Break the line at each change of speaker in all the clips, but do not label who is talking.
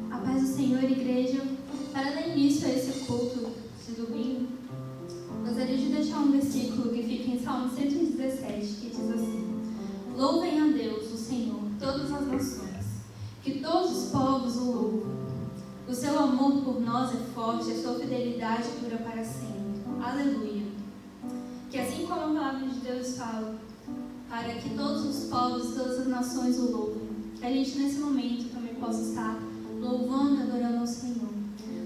A paz do Senhor, igreja. Para dar início a esse culto de domingo, gostaria de deixar um versículo que fica em Salmo 117, que diz assim: Louvem a Deus, o Senhor, todas as nações, que todos os povos o louvem. O seu amor por nós é forte, a sua fidelidade dura para sempre. Aleluia. Que assim como a palavra de Deus fala, para que todos os povos, todas as nações o louvem, que a gente nesse momento também possa estar louvando e adorando ao Senhor.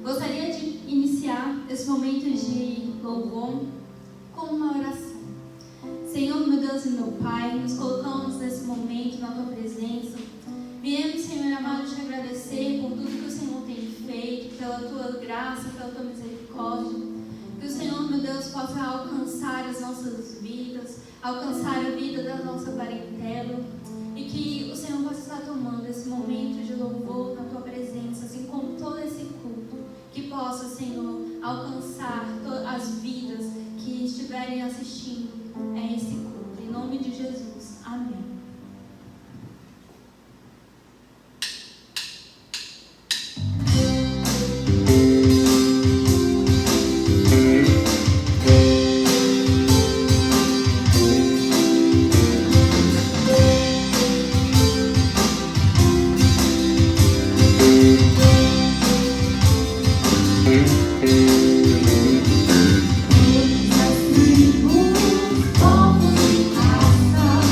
Gostaria de iniciar esse momento de louvor com uma oração. Senhor, meu Deus e meu Pai, nos colocamos nesse momento na Tua presença. Viemos, Senhor amado, te agradecer por tudo que o Senhor tem feito, pela Tua graça, pela Tua misericórdia. Que o Senhor, meu Deus, possa alcançar as nossas vidas, alcançar a vida da nossa parentela, e que o Senhor possa estar tomando esse momento de louvor na Tua presença, assim como todo esse culto, que possa, Senhor, alcançar as vidas que estiverem assistindo a esse culto. Em nome de Jesus. Amém.
Povos e raças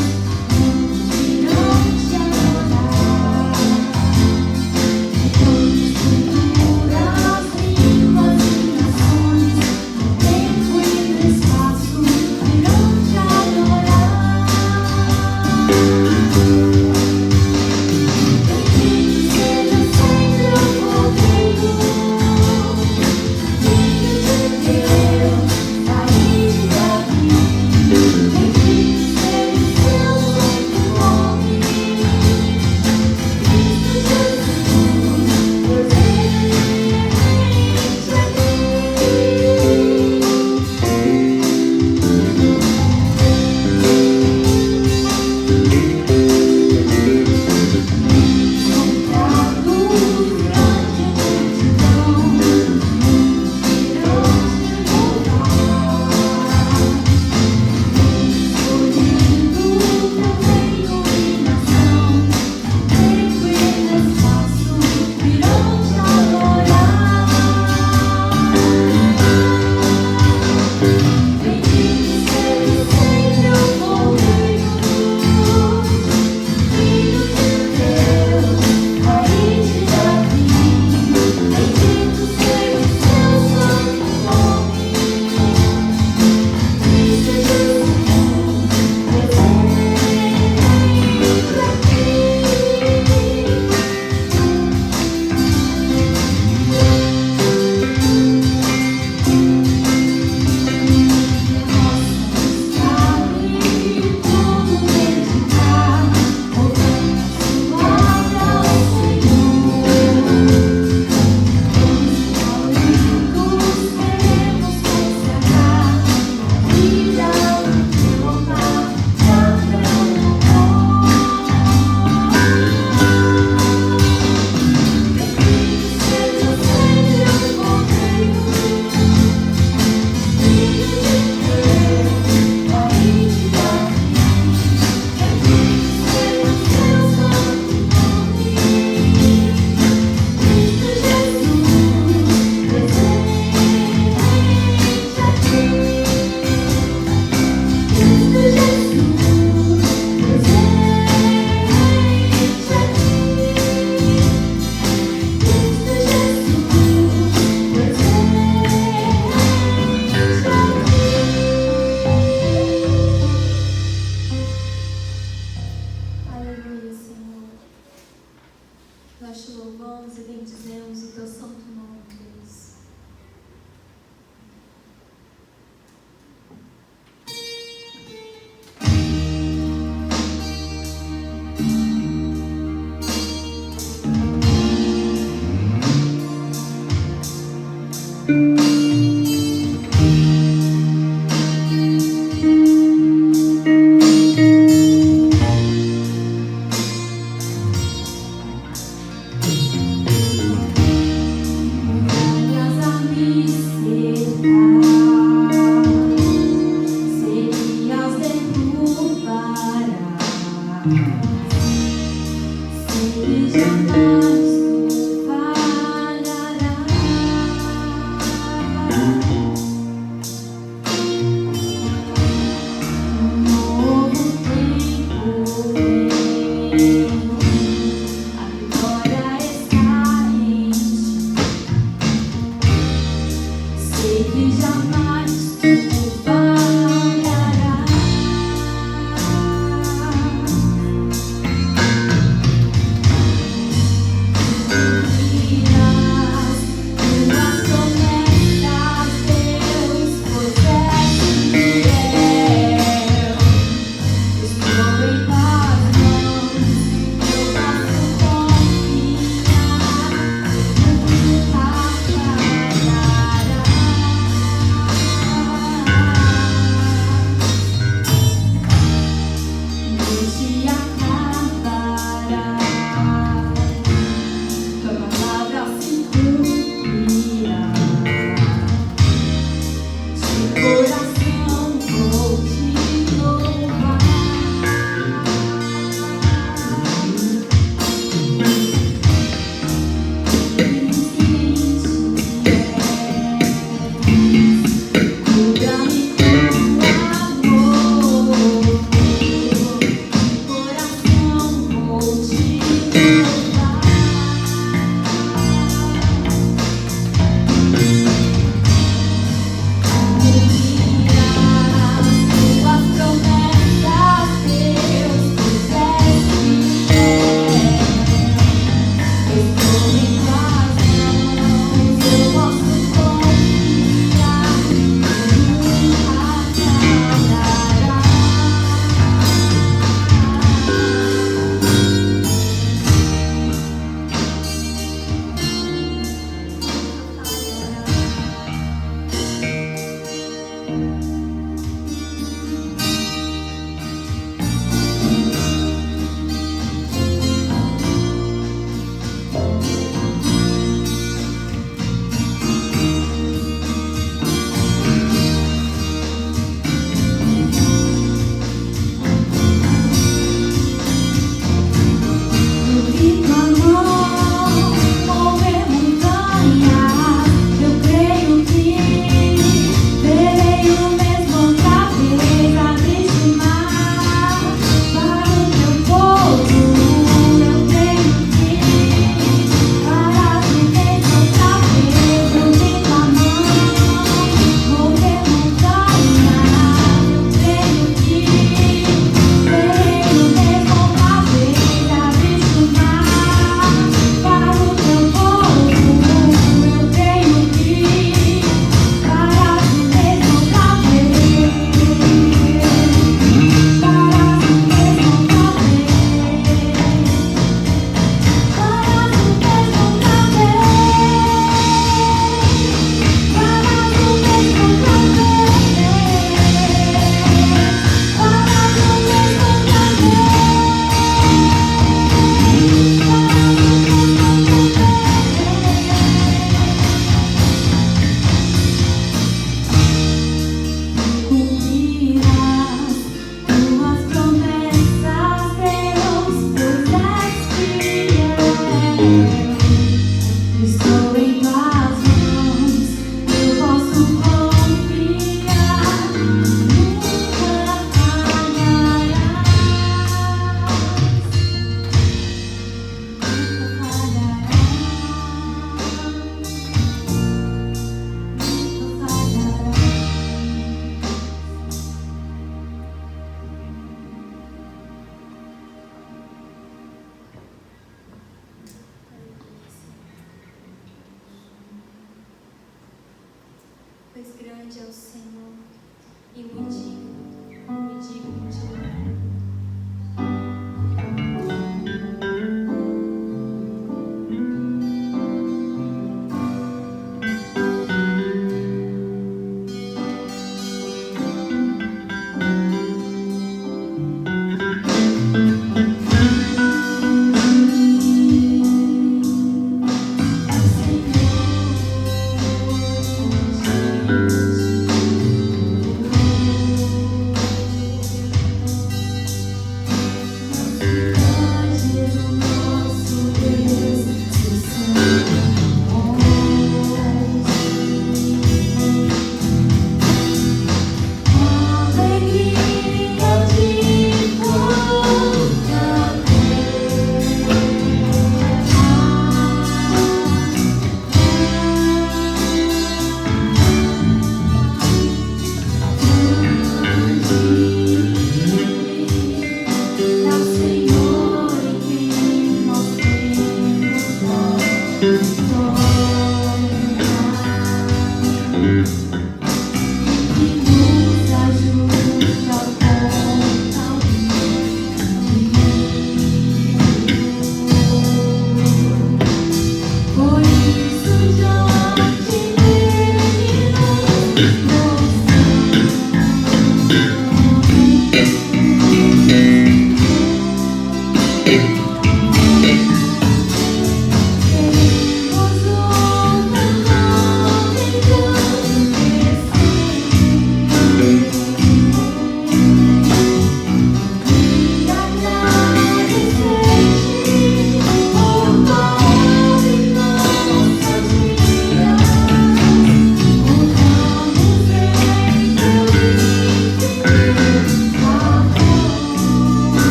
Pois grande é o Senhor e muito digno de louvor.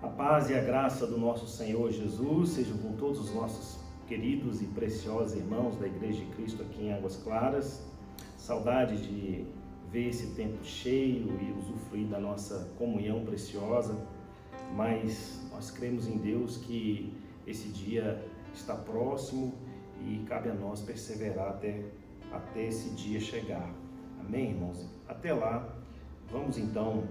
A paz e a graça do nosso Senhor Jesus sejam com todos os nossos queridos e preciosos irmãos da Igreja de Cristo aqui em Águas Claras. Saudade de ver esse tempo cheio e usufruir da nossa comunhão preciosa, mas nós cremos em Deus que esse dia está próximo e cabe a nós perseverar até esse dia chegar. Amém, irmãos? Até lá, vamos então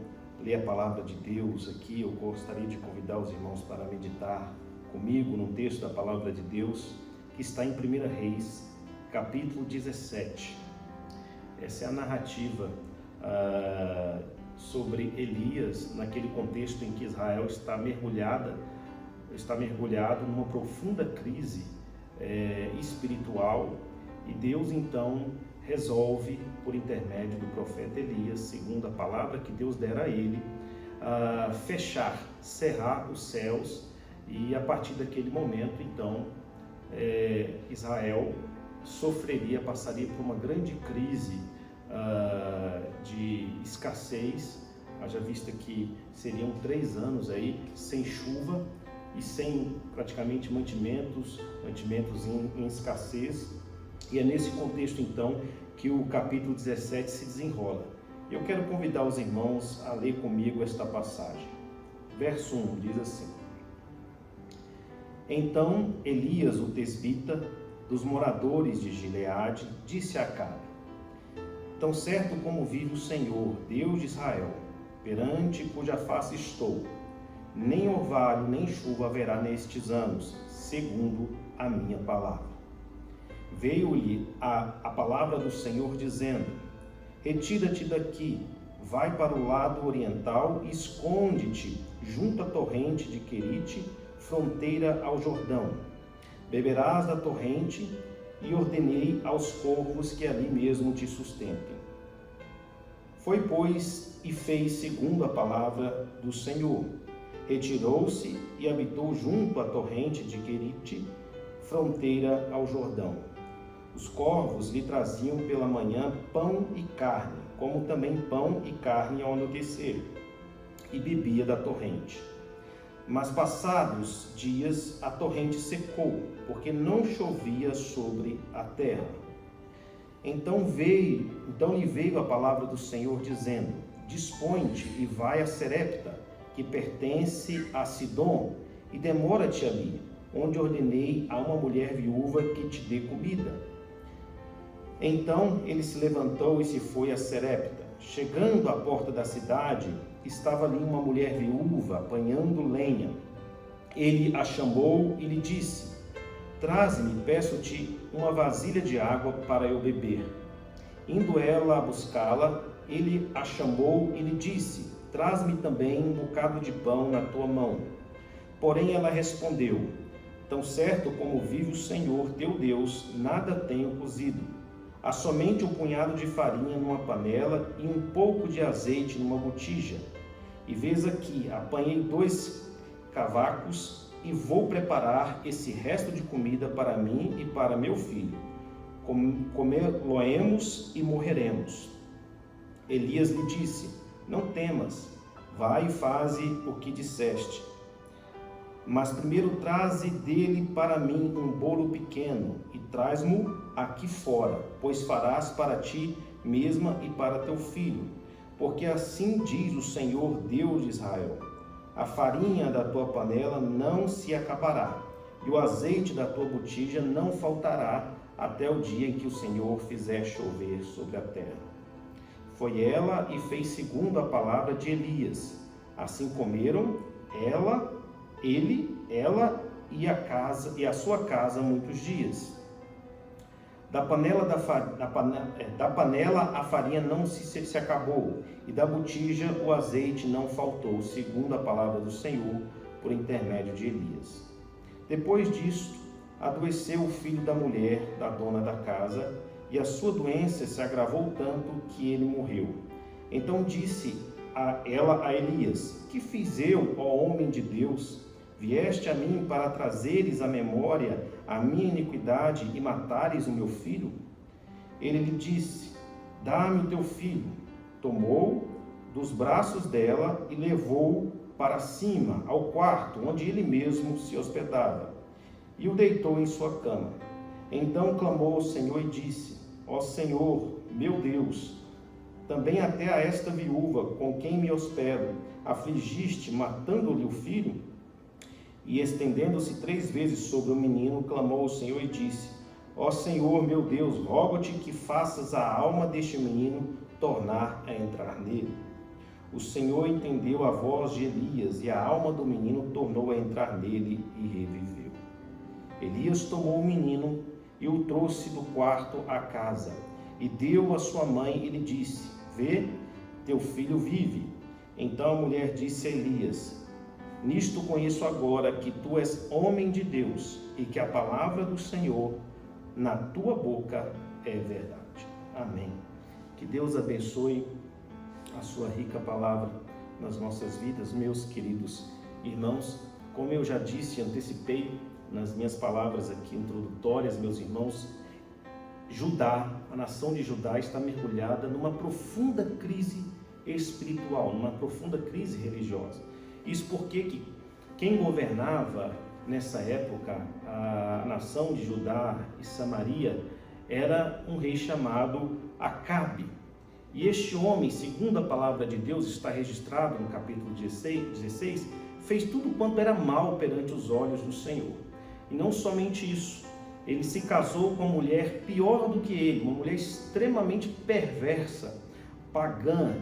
ler a palavra de Deus aqui. Eu gostaria de convidar os irmãos para meditar comigo no texto da palavra de Deus que está em 1 Reis, capítulo 17. Essa é a narrativa sobre Elias, naquele contexto em que Israel está mergulhado numa profunda crise espiritual, e Deus então resolve, por intermédio do profeta Elias, segundo a palavra que Deus dera a ele, cerrar os céus, e a partir daquele momento então Israel passaria por uma grande crise de escassez. Haja vista que seriam 3 anos aí sem chuva e sem praticamente mantimentos em escassez, e é nesse contexto então que o capítulo 17 se desenrola. Eu quero convidar os irmãos a ler comigo esta passagem. Verso 1 diz assim: Então Elias, o tesbita, dos moradores de Gileade, disse a Acabe: Tão certo como vive o Senhor, Deus de Israel, perante cuja face estou, nem orvalho nem chuva haverá nestes anos, segundo a minha palavra. Veio-lhe a palavra do Senhor dizendo: Retira-te daqui, vai para o lado oriental e esconde-te junto à torrente de Querite, fronteira ao Jordão. Beberás da torrente, e ordenei aos corvos que ali mesmo te sustentem. Foi, pois, e fez segundo a palavra do Senhor. Retirou-se e habitou junto à torrente de Querite, fronteira ao Jordão. Os corvos lhe traziam pela manhã pão e carne, como também pão e carne ao anoitecer, e bebia da torrente. Mas passados dias a torrente secou, porque não chovia sobre a terra. Então lhe veio a palavra do Senhor dizendo: Dispõe-te e vai a Serepta, que pertence a Sidom, e demora-te ali, onde ordenei a uma mulher viúva que te dê comida. Então ele se levantou e se foi a Serepta. Chegando à porta da cidade, estava ali uma mulher viúva apanhando lenha. Ele a chamou e lhe disse: Traze-me, peço-te, uma vasilha de água para eu beber. Indo ela a buscá-la, ele a chamou e lhe disse: Traze-me também um bocado de pão na tua mão. Porém ela respondeu: Tão certo como vive o Senhor teu Deus, nada tenho cozido. Há somente um punhado de farinha numa panela e um pouco de azeite numa botija. E vês aqui, apanhei 2 cavacos e vou preparar esse resto de comida para mim e para meu filho. Comer-lo-emos e morreremos. Elias lhe disse: Não temas, vai e faze o que disseste. Mas primeiro traze dele para mim um bolo pequeno e traz-mo aqui fora, pois farás para ti mesma e para teu filho. Porque assim diz o Senhor Deus de Israel: a farinha da tua panela não se acabará, e o azeite da tua botija não faltará, até o dia em que o Senhor fizer chover sobre a terra. Foi ela e fez segundo a palavra de Elias. Assim comeram ele e a sua casa muitos dias. Da panela a farinha não se acabou, e da botija o azeite não faltou, segundo a palavra do Senhor, por intermédio de Elias. Depois disto, adoeceu o filho da mulher da dona da casa, e a sua doença se agravou tanto que ele morreu. Então disse ela a Elias: Que fiz eu, ó homem de Deus? Vieste a mim para trazeres à memória a minha iniquidade e matares o meu filho? Ele lhe disse: Dá-me o teu filho. Tomou dos braços dela e levou-o para cima, ao quarto, onde ele mesmo se hospedava. e o deitou em sua cama. Então clamou ao Senhor e disse: Ó Senhor, meu Deus, também até a esta viúva com quem me hospedo afligiste, matando-lhe o filho? E estendendo-se 3 vezes sobre o menino, clamou ao Senhor e disse: Ó Senhor, meu Deus, rogo-te que faças a alma deste menino tornar a entrar nele. O Senhor entendeu a voz de Elias, e a alma do menino tornou a entrar nele e reviveu. Elias tomou o menino e o trouxe do quarto à casa, e deu a sua mãe e lhe disse: Vê, teu filho vive. Então a mulher disse a Elias: Nisto conheço agora que tu és homem de Deus, e que a palavra do Senhor na tua boca é verdade. Amém. Que Deus abençoe a sua rica palavra nas nossas vidas, meus queridos irmãos. Como eu já disse, antecipei nas minhas palavras aqui introdutórias, meus irmãos, Judá, a nação de Judá está mergulhada numa profunda crise espiritual, numa profunda crise religiosa. Isso porque quem governava nessa época a nação de Judá e Samaria era um rei chamado Acabe. E este homem, segundo a palavra de Deus, está registrado no capítulo 16, fez tudo quanto era mal perante os olhos do Senhor. E não somente isso, ele se casou com uma mulher pior do que ele, uma mulher extremamente perversa, pagã,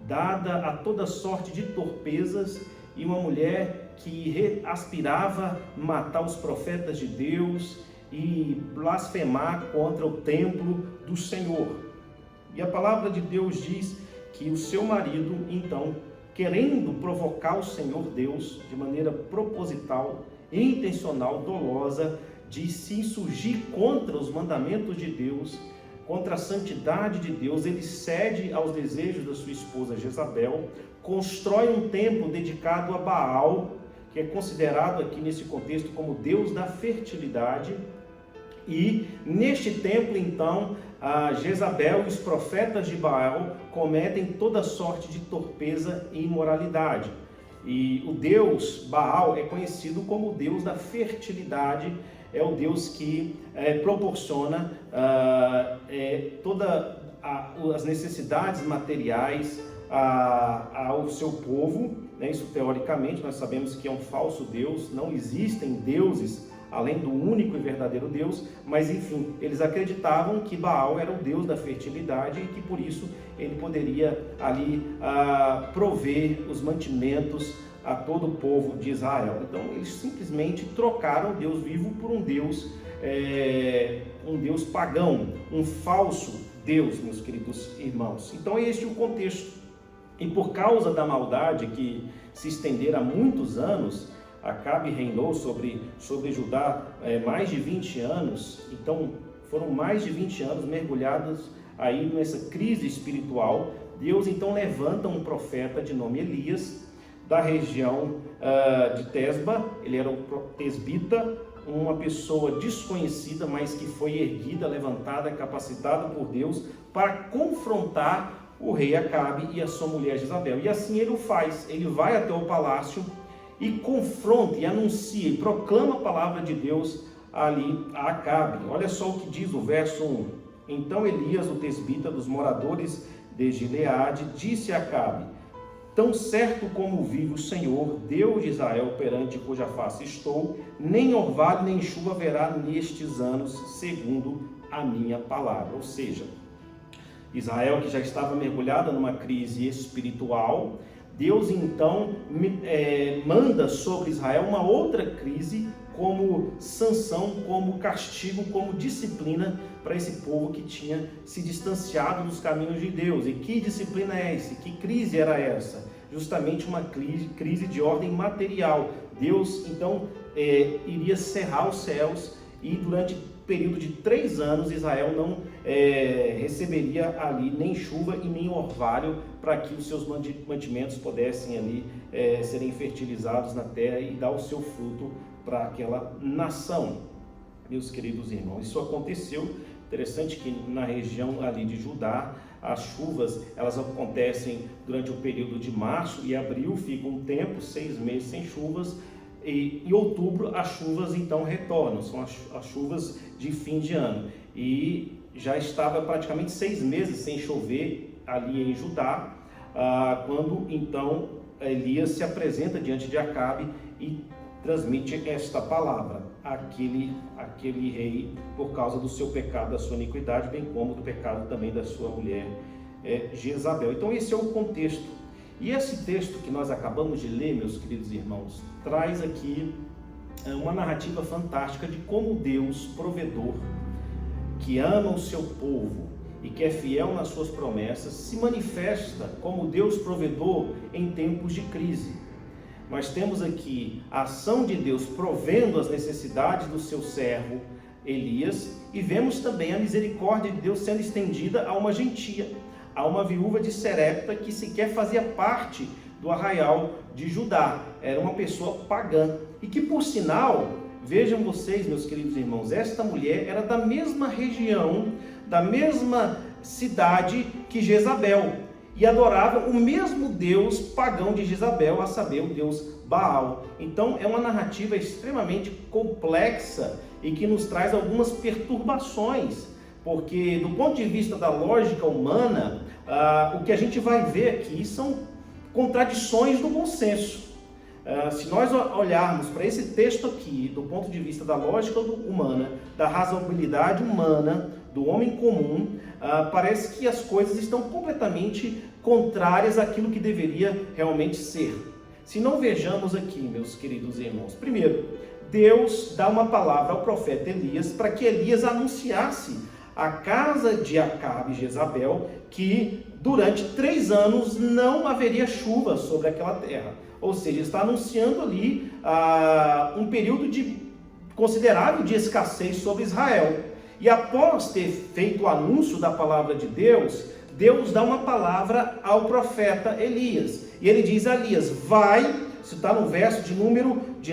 dada a toda sorte de torpezas, e uma mulher que aspirava matar os profetas de Deus e blasfemar contra o templo do Senhor. E a palavra de Deus diz que o seu marido, então, querendo provocar o Senhor Deus de maneira proposital, intencional, dolosa, de se insurgir contra os mandamentos de Deus, contra a santidade de Deus, ele cede aos desejos da sua esposa Jezabel, constrói um templo dedicado a Baal, que é considerado aqui nesse contexto como Deus da fertilidade. E neste templo, então, a Jezabel e os profetas de Baal cometem toda sorte de torpeza e imoralidade. E o Deus Baal é conhecido como o Deus da fertilidade, é o Deus que proporciona todas as necessidades materiais ao seu povo, né? Isso teoricamente nós sabemos que é um falso Deus, não existem deuses além do único e verdadeiro Deus, mas enfim, eles acreditavam que Baal era o Deus da fertilidade e que por isso ele poderia ali prover os mantimentos a todo o povo de Israel. Então eles simplesmente trocaram o Deus vivo por um Deus pagão, um falso Deus, meus queridos irmãos. Então este é o contexto. E por causa da maldade que se estendera há muitos anos, Acabe reinou sobre Judá mais de 20 anos, então foram mais de 20 anos mergulhados aí nessa crise espiritual. Deus então levanta um profeta de nome Elias, da região de Tesba. Ele era um tesbita, uma pessoa desconhecida, mas que foi erguida, levantada, capacitada por Deus para confrontar o rei Acabe e a sua mulher Jezabel. E assim ele o faz, ele vai até o palácio e confronta, e anuncia, e proclama a palavra de Deus ali a Acabe. Olha só o que diz o verso 1. Então Elias, o tesbita dos moradores de Gileade, disse a Acabe: Tão certo como vive o Senhor, Deus de Israel, perante cuja face estou, nem orvalho nem chuva haverá nestes anos, segundo a minha palavra. Ou seja, Israel, que já estava mergulhada numa crise espiritual, Deus então manda sobre Israel uma outra crise como sanção, como castigo, como disciplina para esse povo que tinha se distanciado dos caminhos de Deus. E que disciplina é essa? Que crise era essa? Justamente uma crise de ordem material. Deus então iria cerrar os céus e durante período de 3 anos Israel não receberia ali nem chuva e nem orvalho para que os seus mantimentos pudessem ali serem fertilizados na terra e dar o seu fruto para aquela nação. Meus queridos irmãos, isso aconteceu. Interessante que na região ali de Judá, as chuvas elas acontecem durante o período de março e abril, fica um tempo, 6 meses sem chuvas. e em outubro as chuvas então retornam, são as chuvas de fim de ano. E já estava praticamente 6 meses sem chover ali em Judá, quando então Elias se apresenta diante de Acabe e transmite esta palavra àquele rei por causa do seu pecado, da sua iniquidade, bem como do pecado também da sua mulher Jezabel. Então esse é o contexto. E esse texto que nós acabamos de ler, meus queridos irmãos, traz aqui uma narrativa fantástica de como Deus, provedor, que ama o seu povo e que é fiel nas suas promessas, se manifesta como Deus provedor em tempos de crise. Nós temos aqui a ação de Deus provendo as necessidades do seu servo Elias, e vemos também a misericórdia de Deus sendo estendida a uma gentia, a uma viúva de Serepta que sequer fazia parte do arraial de Judá, era uma pessoa pagã, e que por sinal, vejam vocês, meus queridos irmãos, esta mulher era da mesma região, da mesma cidade que Jezabel, e adorava o mesmo Deus pagão de Jezabel, a saber, o Deus Baal. Então é uma narrativa extremamente complexa e que nos traz algumas perturbações, porque do ponto de vista da lógica humana, o que a gente vai ver aqui são contradições do bom senso. Se nós olharmos para esse texto aqui, do ponto de vista da lógica humana, da razoabilidade humana, do homem comum, parece que as coisas estão completamente contrárias àquilo que deveria realmente ser. Se não vejamos aqui, meus queridos irmãos, primeiro, Deus dá uma palavra ao profeta Elias para que Elias anunciasse à casa de Acabe e Jezabel que durante 3 anos não haveria chuva sobre aquela terra. Ou seja, está anunciando ali um período considerável de escassez sobre Israel. E após ter feito o anúncio da palavra de Deus, Deus dá uma palavra ao profeta Elias. E ele diz a Elias, vai, isso está no verso de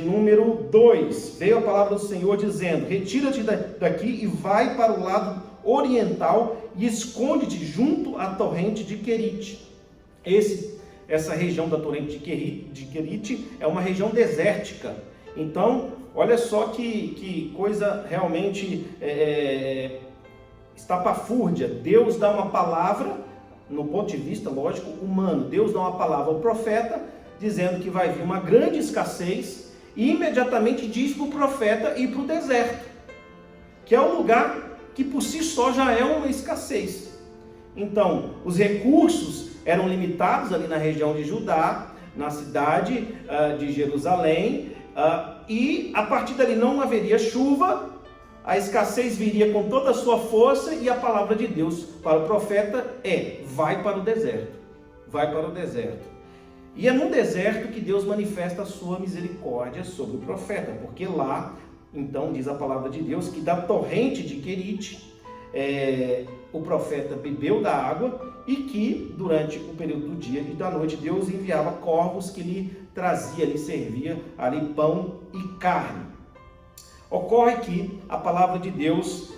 número 2. Veio a palavra do Senhor dizendo, retira-te daqui e vai para o lado oriental e esconde-te junto à torrente de Querite. Essa região da torrente de Querite é uma região desértica. Então, olha só que coisa realmente estapafúrdia. Deus dá uma palavra, no ponto de vista, lógico, humano. Deus dá uma palavra ao profeta, dizendo que vai vir uma grande escassez, e imediatamente diz para o profeta ir para o deserto, que é um lugar que por si só já é uma escassez. Então, os recursos eram limitados ali na região de Judá, na cidade de Jerusalém, e a partir dali não haveria chuva, a escassez viria com toda a sua força, e a palavra de Deus para o profeta vai para o deserto, vai para o deserto. E é no deserto que Deus manifesta a sua misericórdia sobre o profeta, porque lá, então, diz a palavra de Deus, que da torrente de Querite, o profeta bebeu da água, e que durante o período do dia e da noite Deus enviava corvos que lhe trazia, lhe servia ali pão e carne. Ocorre que a palavra de Deus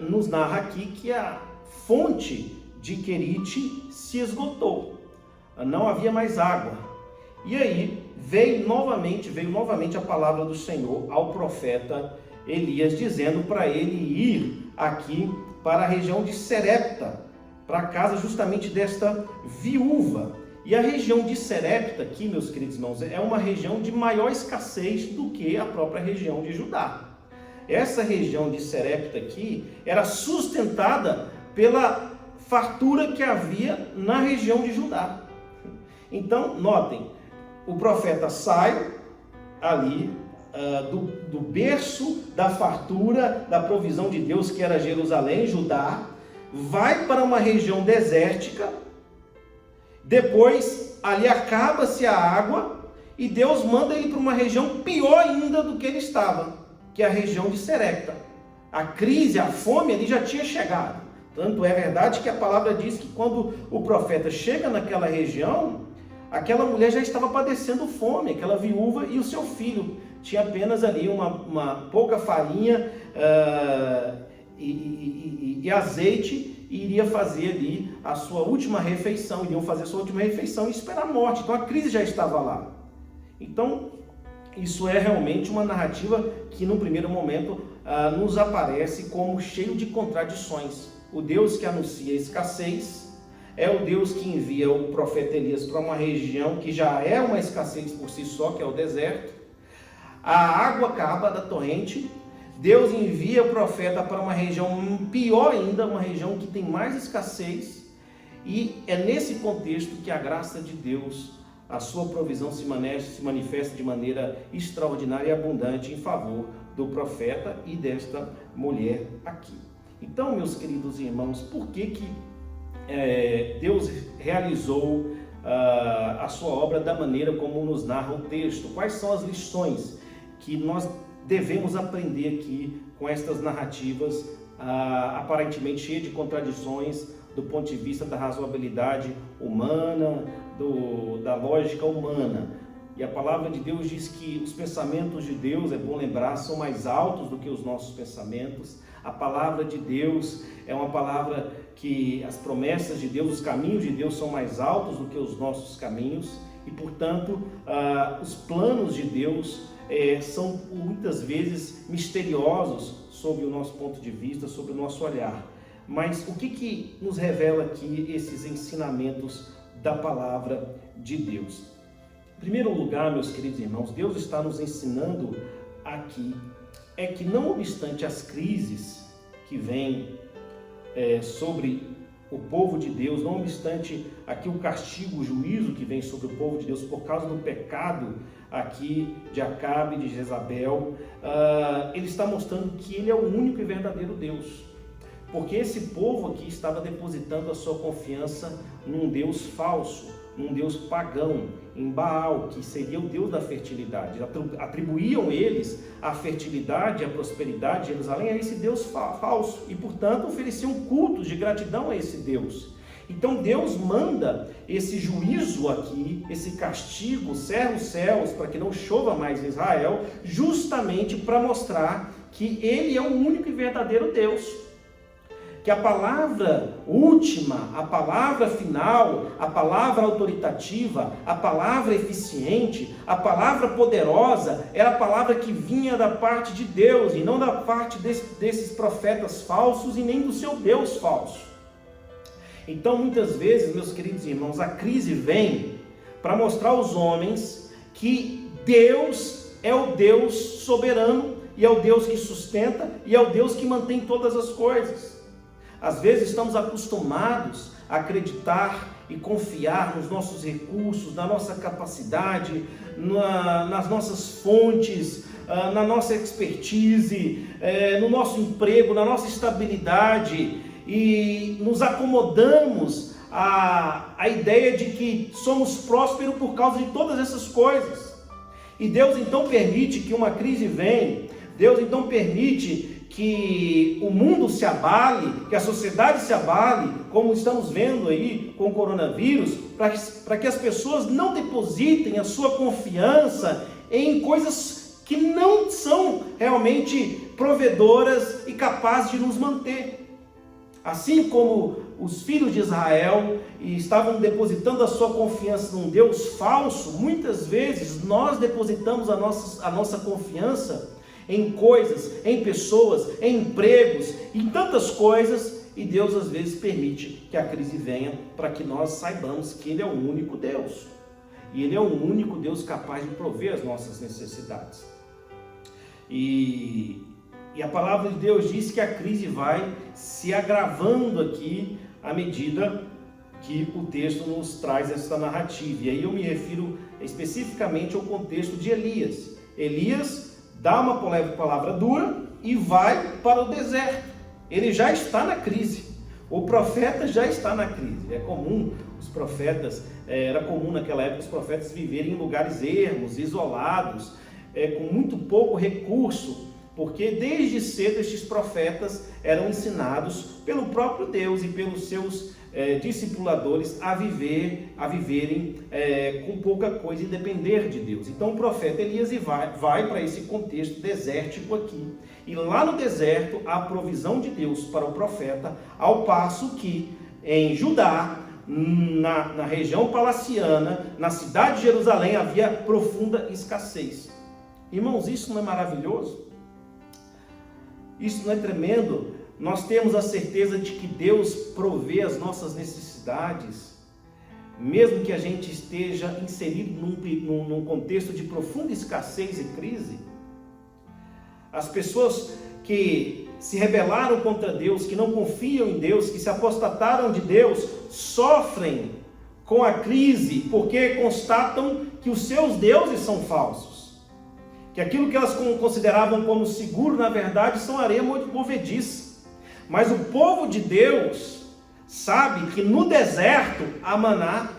nos narra aqui que a fonte de Querite se esgotou, não havia mais água. E aí veio novamente a palavra do Senhor ao profeta Elias, dizendo para ele ir aqui para a região de Serepta, para a casa justamente desta viúva. E a região de Serepta aqui, meus queridos irmãos, é uma região de maior escassez do que a própria região de Judá. Essa região de Serepta aqui era sustentada pela fartura que havia na região de Judá. Então, notem, o profeta sai ali do berço da fartura, da provisão de Deus, que era Jerusalém, Judá, vai para uma região desértica, depois ali acaba-se a água, e Deus manda ele para uma região pior ainda do que ele estava, que é a região de Serepta. A crise, a fome ali já tinha chegado. Tanto é verdade que a palavra diz que quando o profeta chega naquela região, aquela mulher já estava padecendo fome, aquela viúva e o seu filho. Tinha apenas ali uma pouca farinha e azeite, e iria fazer ali a sua última refeição, iriam fazer a sua última refeição e esperar a morte. Então a crise já estava lá. Então isso é realmente uma narrativa que, no primeiro momento, nos aparece como cheio de contradições. O Deus que anuncia a escassez é o Deus que envia o profeta Elias para uma região que já é uma escassez por si só, que é o deserto. A água acaba da torrente. Deus envia o profeta para uma região pior ainda, uma região que tem mais escassez. E é nesse contexto que a graça de Deus, a sua provisão se manifesta de maneira extraordinária e abundante em favor do profeta e desta mulher aqui. Então, meus queridos irmãos, por que Deus realizou a sua obra da maneira como nos narra o texto? Quais são as lições que nós devemos aprender aqui com estas narrativas aparentemente cheias de contradições do ponto de vista da razoabilidade humana, da lógica humana? E a palavra de Deus diz que os pensamentos de Deus, é bom lembrar, são mais altos do que os nossos pensamentos. A palavra de Deus é uma palavra que as promessas de Deus, os caminhos de Deus são mais altos do que os nossos caminhos. E, portanto, os planos de Deus são muitas vezes misteriosos sob o nosso ponto de vista, sobre o nosso olhar. Mas o que nos revela aqui esses ensinamentos da palavra de Deus? Em primeiro lugar, meus queridos irmãos, Deus está nos ensinando aqui que, não obstante as crises que vêm sobre o povo de Deus, não obstante aqui o castigo, o juízo que vem sobre o povo de Deus por causa do pecado aqui de Acabe e de Jezabel, ele está mostrando que ele é o único e verdadeiro Deus. Porque esse povo aqui estava depositando a sua confiança num Deus falso, num Deus pagão, em Baal, que seria o Deus da fertilidade. Atribuíam eles a fertilidade e a prosperidade de Jerusalém a esse Deus falso e, portanto, ofereciam cultos de gratidão a esse Deus. Então Deus manda esse juízo aqui, esse castigo, cerra os céus para que não chova mais em Israel, justamente para mostrar que Ele é o único e verdadeiro Deus. Que a palavra última, a palavra final, a palavra autoritativa, a palavra eficiente, a palavra poderosa, era a palavra que vinha da parte de Deus e não da parte desses profetas falsos e nem do seu Deus falso. Então, muitas vezes, meus queridos irmãos, a crise vem para mostrar aos homens que Deus é o Deus soberano e é o Deus que sustenta e é o Deus que mantém todas as coisas. Às vezes estamos acostumados a acreditar e confiar nos nossos recursos, na nossa capacidade, nas nossas fontes, na nossa expertise, no nosso emprego, na nossa estabilidade, e nos acomodamos à ideia de que somos prósperos por causa de todas essas coisas. E Deus então permite que uma crise venha, Deus então permite que o mundo se abale, que a sociedade se abale, como estamos vendo aí com o coronavírus, para que as pessoas não depositem a sua confiança em coisas que não são realmente provedoras e capazes de nos manter. Assim como os filhos de Israel estavam depositando a sua confiança num Deus falso, muitas vezes nós depositamos a nossa confiança em coisas, em pessoas, em empregos, em tantas coisas, e Deus às vezes permite que a crise venha para que nós saibamos que Ele é o único Deus, e Ele é o único Deus capaz de prover as nossas necessidades. E a palavra de Deus diz que a crise vai se agravando aqui à medida que o texto nos traz essa narrativa, e aí eu me refiro especificamente ao contexto de Elias. Elias dá uma palavra dura e vai para o deserto. Ele já está na crise. O profeta já está na crise. É comum os profetas, era comum naquela época os profetas viverem em lugares ermos, isolados, com muito pouco recurso, porque desde cedo estes profetas eram ensinados pelo próprio Deus e pelos seus discipuladores a viverem com pouca coisa e depender de Deus. Então o profeta Elias vai para esse contexto desértico aqui. E lá no deserto há a provisão de Deus para o profeta, ao passo que em Judá, na região palaciana, na cidade de Jerusalém, havia profunda escassez. Irmãos, isso não é maravilhoso? Isso não é tremendo? Nós temos a certeza de que Deus provê as nossas necessidades, mesmo que a gente esteja inserido num contexto de profunda escassez e crise. As pessoas que se rebelaram contra Deus, que não confiam em Deus, que se apostataram de Deus, sofrem com a crise porque constatam que os seus deuses são falsos, que aquilo que elas consideravam como seguro, na verdade, são areia movediça. Mas o povo de Deus sabe que no deserto há maná,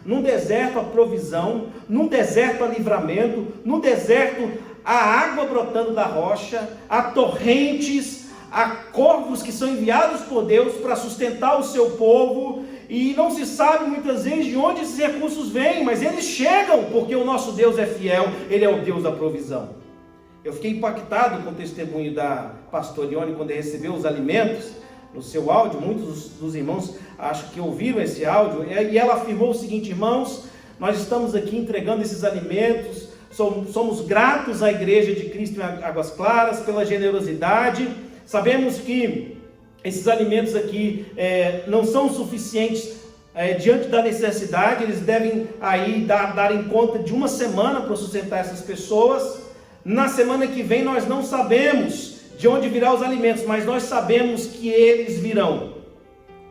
no deserto há provisão, no deserto há livramento, no deserto há água brotando da rocha, há torrentes, há corvos que são enviados por Deus para sustentar o seu povo, e não se sabe muitas vezes de onde esses recursos vêm, mas eles chegam porque o nosso Deus é fiel, Ele é o Deus da provisão. Eu fiquei impactado com o testemunho da pastora Ione quando ele recebeu os alimentos no seu áudio. Muitos dos irmãos acho que ouviram esse áudio, e ela afirmou o seguinte: irmãos, nós estamos aqui entregando esses alimentos, somos gratos à Igreja de Cristo em Águas Claras pela generosidade, sabemos que esses alimentos aqui não são suficientes diante da necessidade, eles devem aí darem conta de uma semana para sustentar essas pessoas. Na semana que vem nós não sabemos de onde virão os alimentos, mas nós sabemos que eles virão.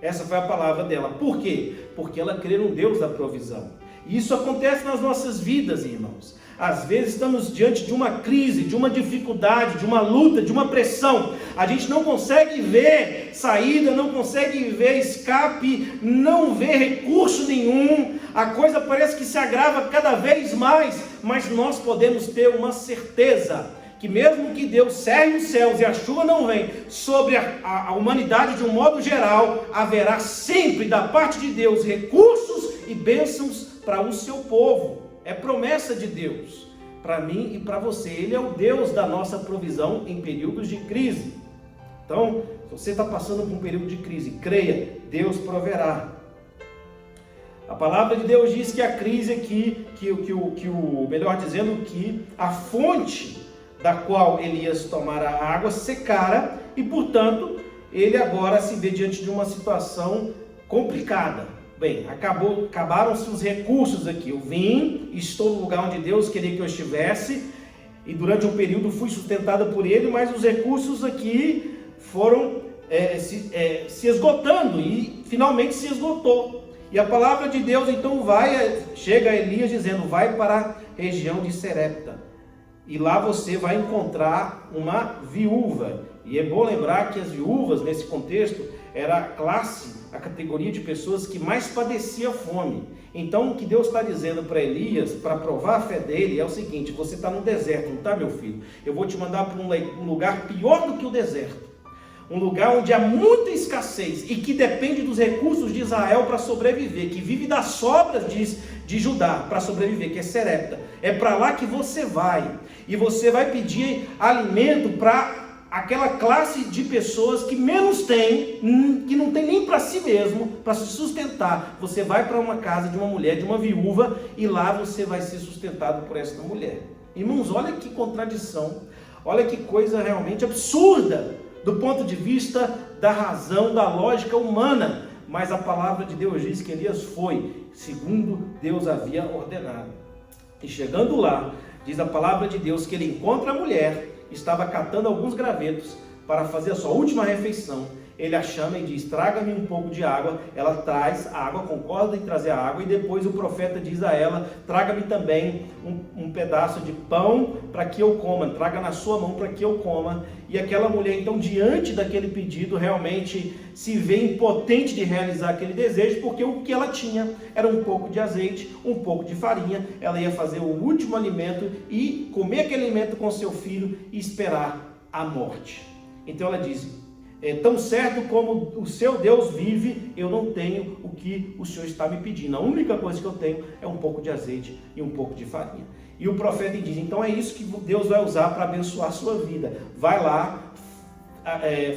Essa foi a palavra dela. Por quê? Porque ela crê no Deus da provisão. E isso acontece nas nossas vidas, irmãos. Às vezes estamos diante de uma crise, de uma dificuldade, de uma luta, de uma pressão. A gente não consegue ver saída, não consegue ver escape, não vê recurso nenhum. A coisa parece que se agrava cada vez mais, mas nós podemos ter uma certeza que mesmo que Deus cerre os céus e a chuva não vem sobre a humanidade de um modo geral, haverá sempre da parte de Deus recursos e bênçãos para o seu povo. É promessa de Deus para mim e para você. Ele é o Deus da nossa provisão em períodos de crise. Então, se você está passando por um período de crise, creia, Deus proverá. A palavra de Deus diz que a crise aqui, melhor dizendo, que a fonte da qual Elias tomara a água secara, e portanto ele agora se vê diante de uma situação complicada. Bem, acabaram-se os recursos aqui. Eu vim, estou no lugar onde Deus queria que eu estivesse, e durante um período fui sustentada por Ele, mas os recursos aqui foram se esgotando, e finalmente se esgotou. E a palavra de Deus então chega a Elias dizendo: vai para a região de Serepta, e lá você vai encontrar uma viúva. E é bom lembrar que as viúvas, nesse contexto, era a categoria de pessoas que mais padecia fome. Então, o que Deus está dizendo para Elias, para provar a fé dele, é o seguinte: você está no deserto, não está, meu filho? Eu vou te mandar para um lugar pior do que o deserto. Um lugar onde há muita escassez e que depende dos recursos de Israel para sobreviver, que vive das sobras de Judá para sobreviver, que é Serepta. É para lá que você vai. E você vai pedir alimento para aquela classe de pessoas que menos tem, que não tem nem para si mesmo, para se sustentar. Você vai para uma casa de uma mulher, de uma viúva, e lá você vai ser sustentado por essa mulher. Irmãos, olha que contradição, olha que coisa realmente absurda, do ponto de vista da razão, da lógica humana. Mas a palavra de Deus diz que Elias foi, segundo Deus havia ordenado. E chegando lá, diz a palavra de Deus que ele encontra a mulher, estava catando alguns gravetos para fazer a sua última refeição. Ele a chama e diz: traga-me um pouco de água. Ela traz a água, concorda em trazer a água, e depois o profeta diz a ela: traga-me também um pedaço de pão para que eu coma, traga na sua mão para que eu coma. E aquela mulher então, diante daquele pedido, realmente se vê impotente de realizar aquele desejo, porque o que ela tinha era um pouco de azeite, um pouco de farinha. Ela ia fazer o último alimento e comer aquele alimento com seu filho e esperar a morte. Então ela diz: tão certo como o seu Deus vive, eu não tenho o que o Senhor está me pedindo. A única coisa que eu tenho é um pouco de azeite e um pouco de farinha. E o profeta diz: então é isso que Deus vai usar para abençoar a sua vida. Vai lá,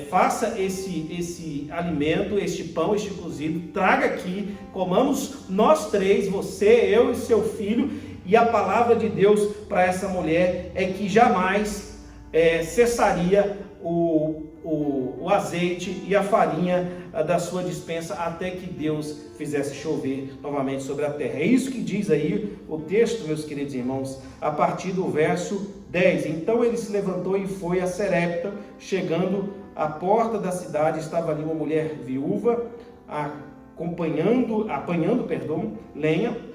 faça esse alimento, este pão, este cozido, traga aqui, comamos nós três, você, eu e seu filho, E a palavra de Deus para essa mulher é que jamais cessaria o azeite e a farinha da sua despensa até que Deus fizesse chover novamente sobre a terra. É isso que diz aí o texto, meus queridos irmãos, a partir do verso 10. Então ele se levantou e foi a Serepta. Chegando à porta da cidade, estava ali uma mulher viúva apanhando lenha.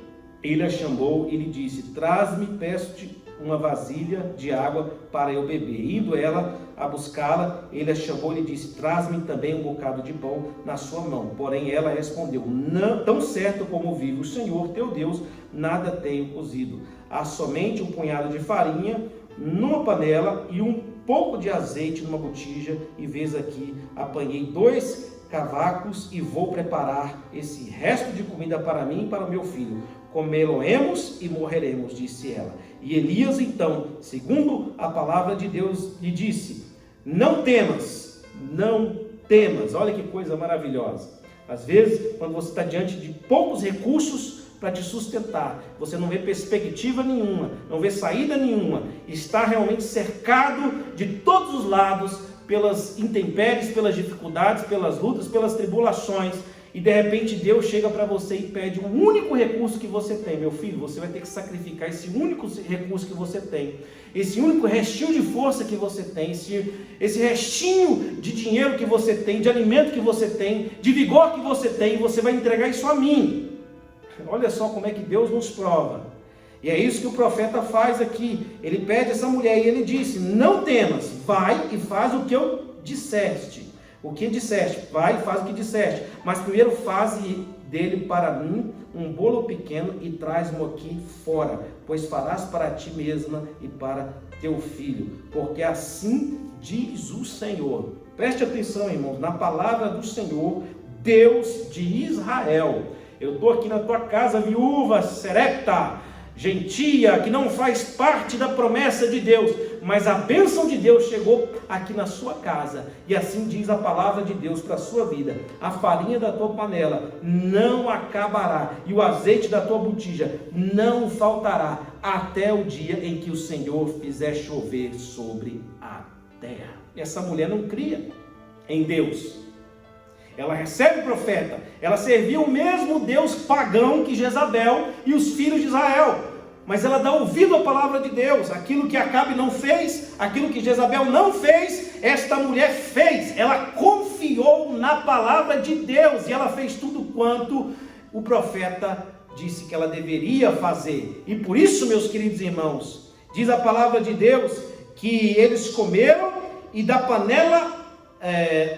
Ele a chamou e lhe disse: traz-me, peço-te, uma vasilha de água para eu beber. Indo ela a buscá-la, ele a chamou e lhe disse: traz-me também um bocado de pão na sua mão. Porém ela respondeu: não, tão certo como vive o Senhor teu Deus, nada tenho cozido. Há somente um punhado de farinha numa panela e um pouco de azeite numa botija, e vês aqui, apanhei 2 cavacos e vou preparar esse resto de comida para mim e para o meu filho. Comê-lo-emos e morreremos, disse ela. E Elias, então, segundo a palavra de Deus, lhe disse: não temas, não temas. Olha que coisa maravilhosa. Às vezes, quando você está diante de poucos recursos para te sustentar, você não vê perspectiva nenhuma, não vê saída nenhuma, está realmente cercado de todos os lados pelas intempéries, pelas dificuldades, pelas lutas, pelas tribulações. E de repente Deus chega para você e pede um único recurso que você tem. Meu filho, você vai ter que sacrificar esse único recurso que você tem, esse único restinho de força que você tem, esse restinho de dinheiro que você tem, de alimento que você tem, de vigor que você tem, você vai entregar isso a mim. Olha só como é que Deus nos prova. E é isso que o profeta faz aqui. Ele pede essa mulher e ele disse: não temas, vai e faz o que eu disseste. O que disseste? Vai e faz o que disseste. Mas primeiro faze dele para mim um bolo pequeno e traz-mo aqui fora, pois farás para ti mesma e para teu filho. Porque assim diz o Senhor. Preste atenção, irmãos, na palavra do Senhor, Deus de Israel. Eu estou aqui na tua casa, viúva, Serepta, gentia, que não faz parte da promessa de Deus, mas a bênção de Deus chegou aqui na sua casa, e assim diz a palavra de Deus para a sua vida: a farinha da tua panela não acabará, e o azeite da tua botija não faltará, até o dia em que o Senhor fizer chover sobre a terra. Essa mulher não cria em Deus. Ela recebe o profeta, ela servia o mesmo Deus pagão que Jezabel e os filhos de Israel, mas ela dá ouvido à palavra de Deus. Aquilo que Acabe não fez, aquilo que Jezabel não fez, esta mulher fez. Ela confiou na palavra de Deus e ela fez tudo quanto o profeta disse que ela deveria fazer. E por isso, meus queridos irmãos, diz a palavra de Deus que eles comeram e da panela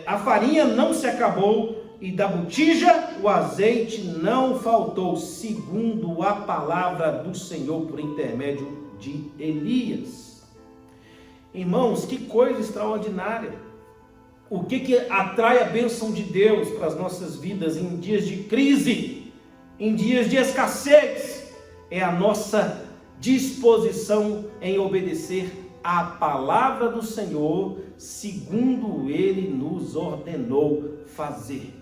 a farinha não se acabou e da botija o azeite não faltou, segundo a palavra do Senhor por intermédio de Elias. Irmãos, que coisa extraordinária! O que atrai a bênção de Deus para as nossas vidas em dias de crise, em dias de escassez? É a nossa disposição em obedecer a palavra do Senhor, segundo Ele nos ordenou fazer.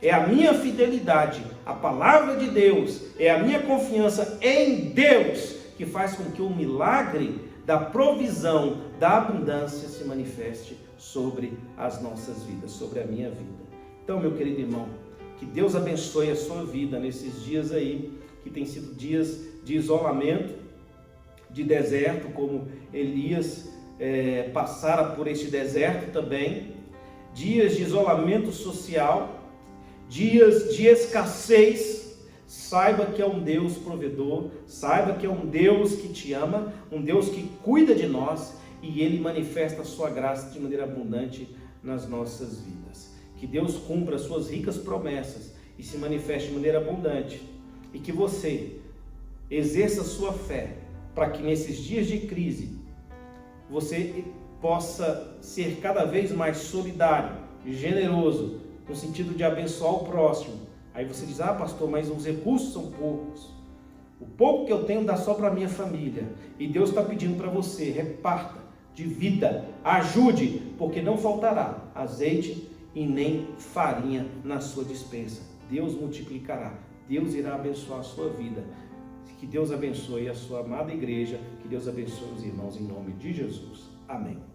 É a minha fidelidade à palavra de Deus, é a minha confiança em Deus, que faz com que o milagre da provisão, da abundância se manifeste sobre as nossas vidas, sobre a minha vida. Então, meu querido irmão, que Deus abençoe a sua vida nesses dias aí, que tem sido dias de isolamento, de deserto, como Elias passara por este deserto também, dias de isolamento social, dias de escassez. Saiba que é um Deus provedor, saiba que é um Deus que te ama, um Deus que cuida de nós, e Ele manifesta a sua graça de maneira abundante nas nossas vidas. Que Deus cumpra as suas ricas promessas e se manifeste de maneira abundante, e que você exerça a sua fé, para que nesses dias de crise você possa ser cada vez mais solidário, generoso, no sentido de abençoar o próximo. Aí você diz: ah, pastor, mas os recursos são poucos. O pouco que eu tenho dá só para a minha família. E Deus está pedindo para você: reparta, divida, ajude, porque não faltará azeite e nem farinha na sua despensa. Deus multiplicará, Deus irá abençoar a sua vida. Que Deus abençoe a sua amada igreja, que Deus abençoe os irmãos em nome de Jesus. Amém.